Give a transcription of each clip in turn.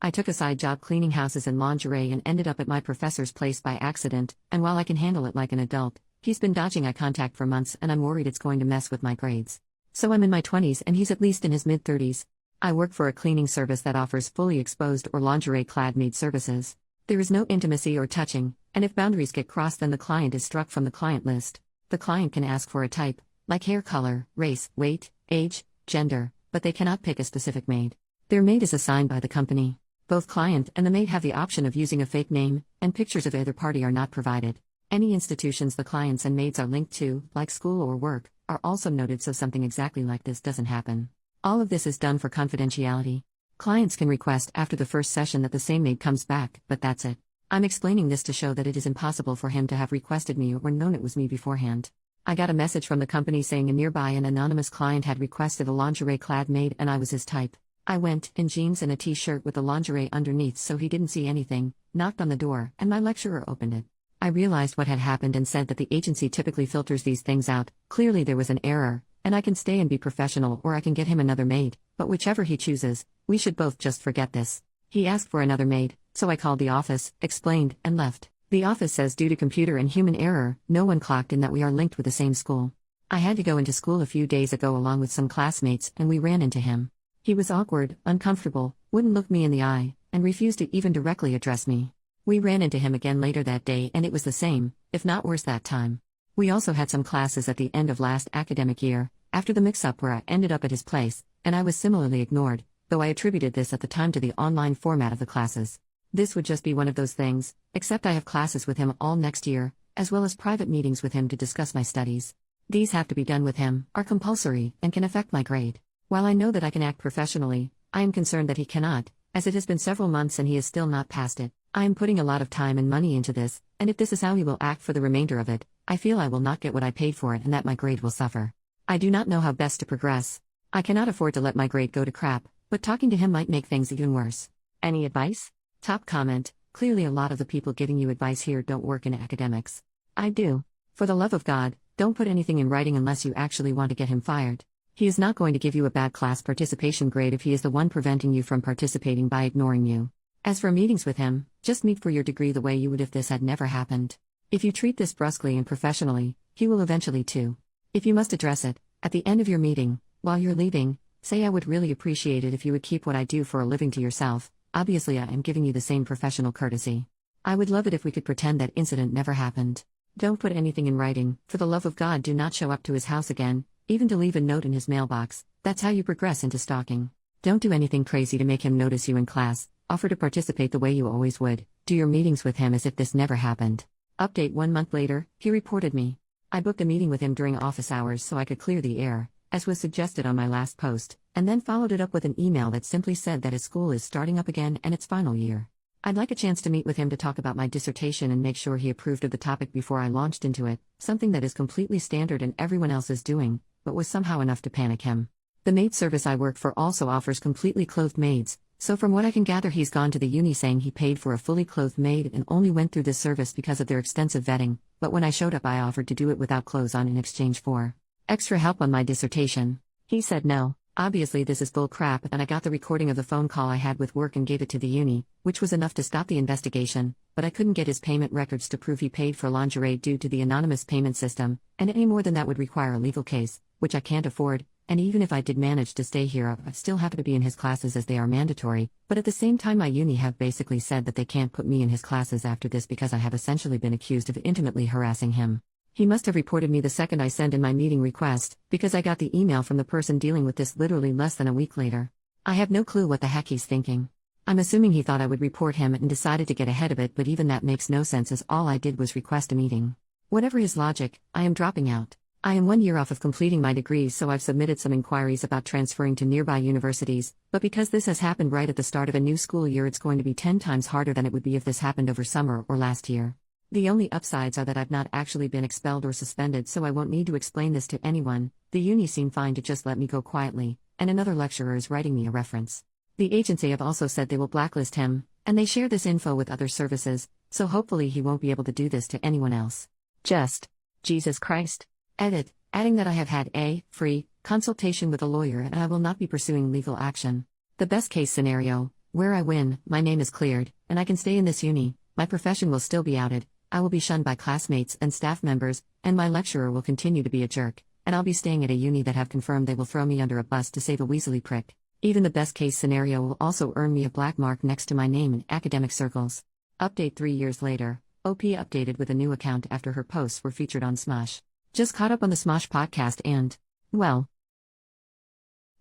I took a side job cleaning houses and lingerie and ended up at my professor's place by accident, and while I can handle it like an adult, he's been dodging eye contact for months and I'm worried it's going to mess with my grades. So I'm in my 20s and he's at least in his mid-30s. I work for a cleaning service that offers fully exposed or lingerie-clad maid services. There is no intimacy or touching, and if boundaries get crossed then the client is struck from the client list. The client can ask for a type, like hair color, race, weight, age, gender, but they cannot pick a specific maid. Their maid is assigned by the company. Both client and the maid have the option of using a fake name, and pictures of either party are not provided. Any institutions the clients and maids are linked to, like school or work, are also noted so something exactly like this doesn't happen. All of this is done for confidentiality. Clients can request after the first session that the same maid comes back, but that's it. I'm explaining this to show that it is impossible for him to have requested me or known it was me beforehand. I got a message from the company saying a nearby and anonymous client had requested a lingerie-clad maid and I was his type. I went, in jeans and a t-shirt with the lingerie underneath so he didn't see anything, knocked on the door, and my lecturer opened it. I realized what had happened and said that the agency typically filters these things out. Clearly there was an error, and I can stay and be professional or I can get him another maid, but whichever he chooses, we should both just forget this. He asked for another maid, so I called the office, explained, and left. The office says due to computer and human error, no one clocked in that we are linked with the same school. I had to go into school a few days ago along with some classmates and we ran into him. He was awkward, uncomfortable, wouldn't look me in the eye, and refused to even directly address me. We ran into him again later that day and it was the same, if not worse that time. We also had some classes at the end of last academic year, after the mix-up where I ended up at his place, and I was similarly ignored, though I attributed this at the time to the online format of the classes. This would just be one of those things, except I have classes with him all next year, as well as private meetings with him to discuss my studies. These have to be done with him, are compulsory, and can affect my grade. While I know that I can act professionally, I am concerned that he cannot, as it has been several months and he is still not passed it. I am putting a lot of time and money into this, and if this is how he will act for the remainder of it, I feel I will not get what I paid for it and that my grade will suffer. I do not know how best to progress. I cannot afford to let my grade go to crap, but talking to him might make things even worse. Any advice? Top comment: clearly a lot of the people giving you advice here don't work in academics. I do. For the love of God, don't put anything in writing unless you actually want to get him fired. He is not going to give you a bad class participation grade if he is the one preventing you from participating by ignoring you. As for meetings with him, just meet for your degree the way you would if this had never happened. If you treat this brusquely and professionally, he will eventually too. If you must address it, at the end of your meeting, while you're leaving, say I would really appreciate it if you would keep what I do for a living to yourself. Obviously I am giving you the same professional courtesy. I would love it if we could pretend that incident never happened. Don't put anything in writing. For the love of God, do not show up to his house again, even to leave a note in his mailbox. That's how you progress into stalking. Don't do anything crazy to make him notice you in class. Offer to participate the way you always would. Do your meetings with him as if this never happened. Update: 1 month later, he reported me. I booked a meeting with him during office hours so I could clear the air, as was suggested on my last post, and then followed it up with an email that simply said that his school is starting up again and its final year. I'd like a chance to meet with him to talk about my dissertation and make sure he approved of the topic before I launched into it, something that is completely standard and everyone else is doing, but was somehow enough to panic him. The maid service I work for also offers completely clothed maids, so from what I can gather he's gone to the uni saying he paid for a fully clothed maid and only went through this service because of their extensive vetting, but when I showed up I offered to do it without clothes on in exchange for extra help on my dissertation. He said no. Obviously this is bull crap, and I got the recording of the phone call I had with work and gave it to the uni, which was enough to stop the investigation, but I couldn't get his payment records to prove he paid for lingerie due to the anonymous payment system, and any more than that would require a legal case, which I can't afford. And even if I did manage to stay here, I still have to be in his classes as they are mandatory, but at the same time my uni have basically said that they can't put me in his classes after this because I have essentially been accused of intimately harassing him. He must have reported me the second I sent in my meeting request, because I got the email from the person dealing with this literally less than a week later. I have no clue what the heck he's thinking. I'm assuming he thought I would report him and decided to get ahead of it, but even that makes no sense as all I did was request a meeting. Whatever his logic, I am dropping out. I am 1 year off of completing my degree, so I've submitted some inquiries about transferring to nearby universities, but because this has happened right at the start of a new school year, it's going to be 10 times harder than it would be if this happened over summer or last year. The only upsides are that I've not actually been expelled or suspended, so I won't need to explain this to anyone. The uni seemed fine to just let me go quietly, and another lecturer is writing me a reference. The agency have also said they will blacklist him, and they share this info with other services, so hopefully he won't be able to do this to anyone else. Just Jesus Christ. Edit, adding that I have had a free consultation with a lawyer and I will not be pursuing legal action. The best case scenario, Where I win, my name is cleared, and I can stay in this uni, my profession will still be outed, I will be shunned by classmates and staff members, and my lecturer will continue to be a jerk, and I'll be staying at a uni that have confirmed they will throw me under a bus to save a weaselly prick. Even the best case scenario will also earn me a black mark next to my name in academic circles. Update 3 years later, OP updated with a new account after her posts were featured on Smosh. Just caught up on the Smosh podcast and, well.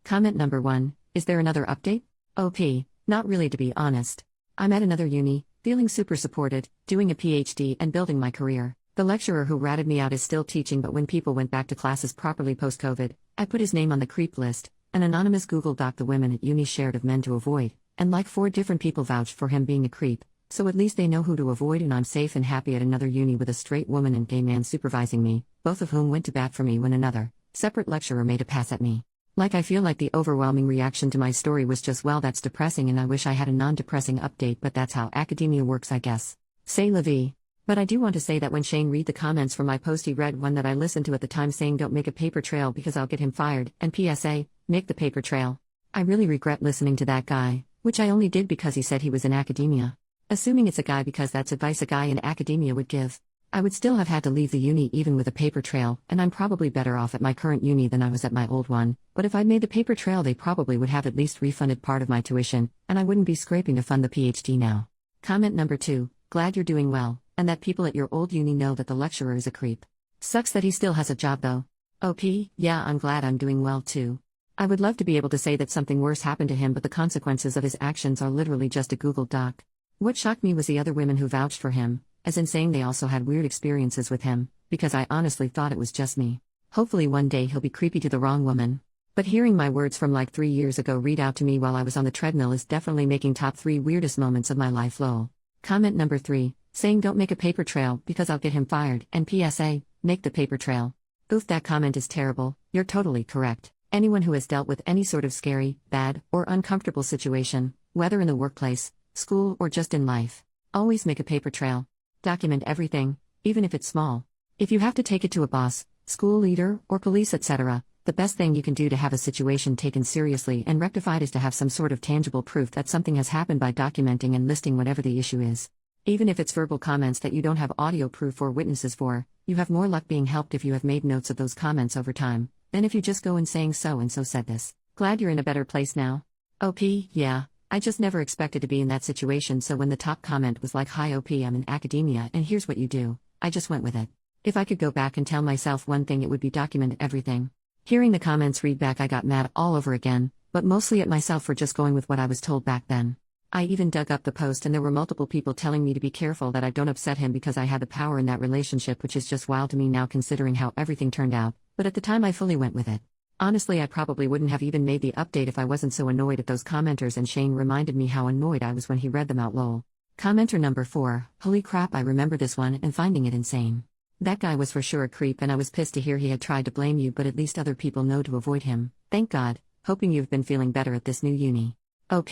Comment number 1, is there another update? OP, not really to be honest. I'm at another uni, feeling super supported, doing a PhD and building my career. The lecturer who ratted me out is still teaching, but when people went back to classes properly post-COVID, I put his name on the creep list. An anonymous Google Doc the women at uni shared of men to avoid, and like 4 different people vouched for him being a creep, so at least they know who to avoid, and I'm safe and happy at another uni with a straight woman and gay man supervising me, both of whom went to bat for me when another separate lecturer made a pass at me. Like I feel like the overwhelming reaction to my story was just, well, that's depressing and I wish I had a non-depressing update, but that's how academia works, I guess. C'est la vie. But I do want to say that when Shane read the comments from my post, he read one that I listened to at the time saying don't make a paper trail because I'll get him fired, and PSA, make the paper trail. I really regret listening to that guy, which I only did because he said he was in academia. Assuming it's a guy because that's advice a guy in academia would give. I would still have had to leave the uni even with a paper trail, and I'm probably better off at my current uni than I was at my old one, but if I'd made the paper trail they probably would have at least refunded part of my tuition, and I wouldn't be scraping to fund the PhD now. Comment number 2, glad you're doing well, and that people at your old uni know that the lecturer is a creep. Sucks that he still has a job though. OP, yeah, I'm glad I'm doing well too. I would love to be able to say that something worse happened to him, but the consequences of his actions are literally just a Google Doc. What shocked me was the other women who vouched for him, as in saying they also had weird experiences with him, because I honestly thought it was just me. Hopefully one day he'll be creepy to the wrong woman. But hearing my words from like 3 years ago read out to me while I was on the treadmill is definitely making top 3 weirdest moments of my life lol. Comment number 3, saying don't make a paper trail because I'll get him fired, and PSA, make the paper trail. Oof, that comment is terrible, you're totally correct. Anyone who has dealt with any sort of scary, bad, or uncomfortable situation, whether in the workplace, school, or just in life, always make a paper trail. Document everything, even if it's small. If you have to take it to a boss, school leader, or police, etc., the best thing you can do to have a situation taken seriously and rectified is to have some sort of tangible proof that something has happened by documenting and listing whatever the issue is. Even if it's verbal comments that you don't have audio proof or witnesses for, you have more luck being helped if you have made notes of those comments over time, than if you just go in saying so and so said this. Glad you're in a better place now. OP, yeah. I just never expected to be in that situation, so when the top comment was like, hi OP, I'm in academia and here's what you do, I just went with it. If I could go back and tell myself one thing, it would be document everything. Hearing the comments read back, I got mad all over again, but mostly at myself for just going with what I was told back then. I even dug up the post and there were multiple people telling me to be careful that I don't upset him because I had the power in that relationship, which is just wild to me now considering how everything turned out, but at the time I fully went with it. Honestly, I probably wouldn't have even made the update if I wasn't so annoyed at those commenters, and Shane reminded me how annoyed I was when he read them out lol. Commenter number 4, holy crap, I remember this one and finding it insane. That guy was for sure a creep and I was pissed to hear he had tried to blame you, but at least other people know to avoid him. Thank God, hoping you've been feeling better at this new uni. OP,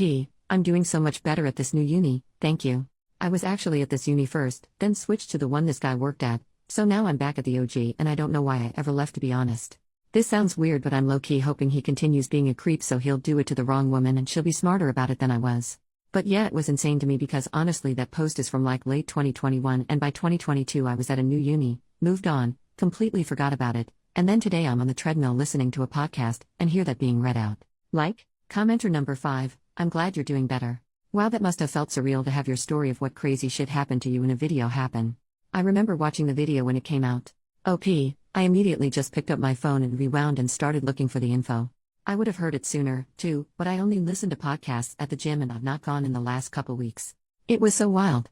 I'm doing so much better at this new uni, thank you. I was actually at this uni first, then switched to the one this guy worked at, so now I'm back at the OG and I don't know why I ever left, to be honest. This sounds weird, but I'm low-key hoping he continues being a creep so he'll do it to the wrong woman and she'll be smarter about it than I was. But yeah, it was insane to me because honestly that post is from like late 2021 and by 2022 I was at a new uni, moved on, completely forgot about it, and then today I'm on the treadmill listening to a podcast and hear that being read out. Like? Commenter number 5, I'm glad you're doing better. Wow, that must have felt surreal to have your story of what crazy shit happened to you in a video happen. I remember watching the video when it came out. OP, I immediately just picked up my phone and rewound and started looking for the info. I would have heard it sooner, too, but I only listened to podcasts at the gym and I've not gone in the last couple weeks. It was so wild.